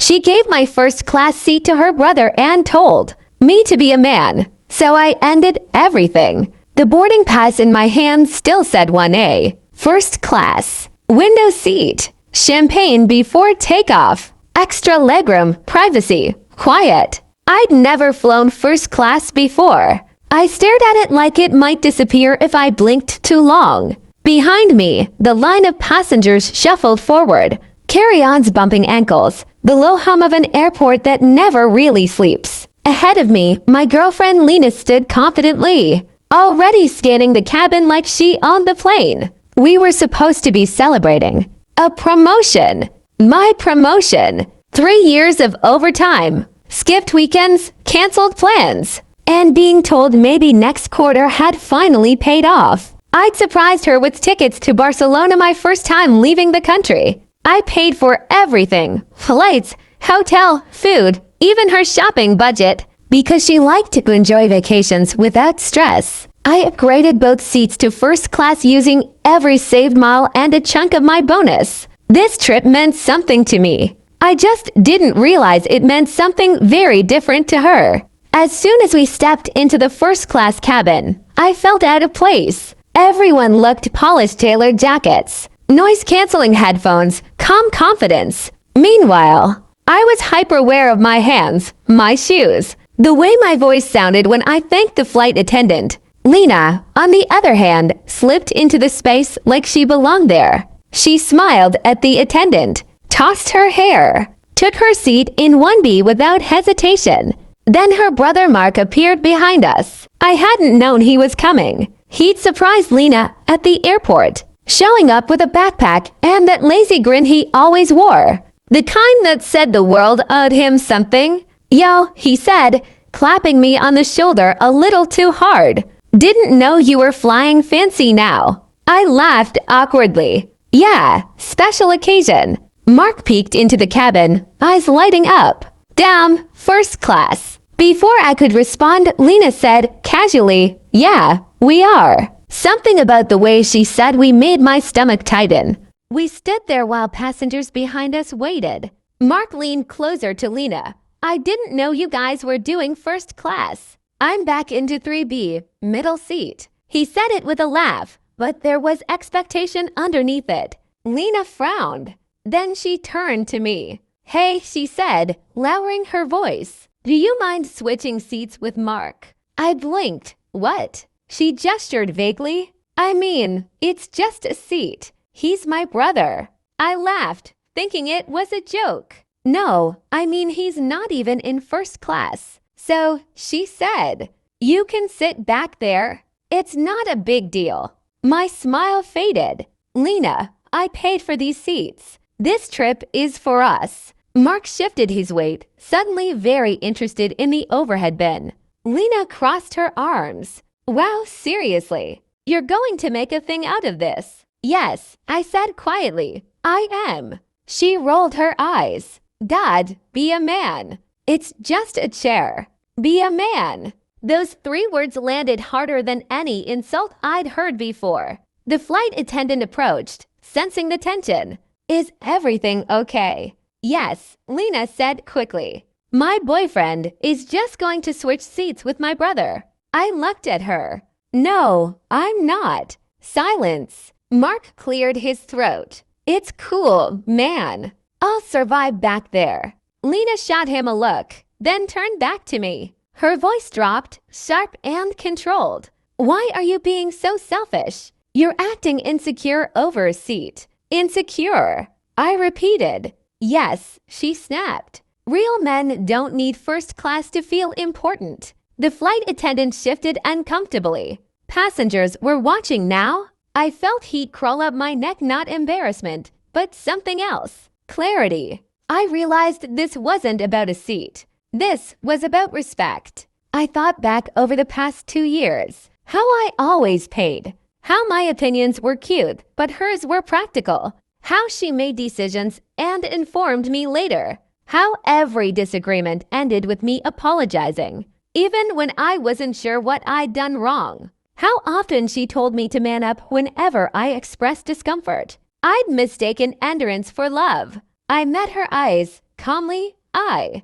She gave my first-class seat to her brother and told me to be a man. So I ended everything. The boarding pass in my hand still said 1A. First class. Window seat. Champagne before takeoff. Extra legroom. Privacy. Quiet. I'd never flown first class before. I stared at it like it might disappear if I blinked too long. Behind me, the line of passengers shuffled forward. Carry-ons bumping ankles. The low hum of an airport that never really sleeps. Ahead of me, my girlfriend Lena stood confidently, already scanning the cabin like she owned the plane. We were supposed to be celebrating. A promotion. My promotion. 3 years of overtime. Skipped weekends, canceled plans. And being told maybe next quarter had finally paid off. I'd surprised her with tickets to Barcelona my first time leaving the country. I paid for everything. Flights, hotel, food, even her shopping budget. Because she liked to enjoy vacations without stress. I upgraded both seats to first class using every saved mile and a chunk of my bonus. This trip meant something to me. I just didn't realize it meant something very different to her. As soon as we stepped into the first class cabin, I felt out of place. Everyone looked polished tailored jackets, noise-canceling headphones, calm confidence. Meanwhile, I was hyper-aware of my hands, my shoes, the way my voice sounded when I thanked the flight attendant. Lena, on the other hand, slipped into the space like she belonged there. She smiled at the attendant, tossed her hair, took her seat in 1B without hesitation. Then her brother Mark appeared behind us. I hadn't known he was coming. He'd surprised Lena at the airport, showing up with a backpack and that lazy grin he always wore. The kind that said the world owed him something. Yo, he said, clapping me on the shoulder a little too hard. Didn't know you were flying fancy now. I laughed awkwardly. Yeah, special occasion. Mark peeked into the cabin, eyes lighting up. Damn, first class. Before I could respond, Lena said casually, yeah, we are. Something about the way she said we made my stomach tighten. We stood there while passengers behind us waited. Mark leaned closer to Lena. I didn't know you guys were doing first class. I'm back into 3B, middle seat. He said it with a laugh, but there was expectation underneath it. Lena frowned. Then she turned to me. Hey, she said, lowering her voice. Do you mind switching seats with Mark? I blinked. What? She gestured vaguely. I mean, it's just a seat. He's my brother. I laughed, thinking it was a joke. No, I mean he's not even in first class. So she said, you can sit back there. It's not a big deal. My smile faded. Lena, I paid for these seats. This trip is for us. Mark shifted his weight, suddenly very interested in the overhead bin. Lena crossed her arms. Wow, seriously? You're going to make a thing out of this? Yes, I said quietly. I am. She rolled her eyes. Dad, be a man. It's just a chair. Be a man. Those 3 words landed harder than any insult I'd heard before. The flight attendant approached, sensing the tension. Is everything okay? Yes, Lena said quickly. My boyfriend is just going to switch seats with my brother. I looked at her. No, I'm not. Silence. Mark cleared his throat. It's cool, man. I'll survive back there. Lena shot him a look, then turned back to me. Her voice dropped, sharp and controlled. Why are you being so selfish? You're acting insecure over a seat. Insecure. I repeated. Yes, she snapped. Real men don't need first class to feel important. The flight attendant shifted uncomfortably. Passengers were watching now. I felt heat crawl up my neck, not embarrassment, but something else. Clarity. I realized this wasn't about a seat. This was about respect. I thought back over the past 2 years. How I always paid. How my opinions were cute, but hers were practical. How she made decisions and informed me later. How every disagreement ended with me apologizing, even when I wasn't sure what I'd done wrong. How often she told me to man up whenever I expressed discomfort. I'd mistaken endurance for love. I met her eyes, calmly, I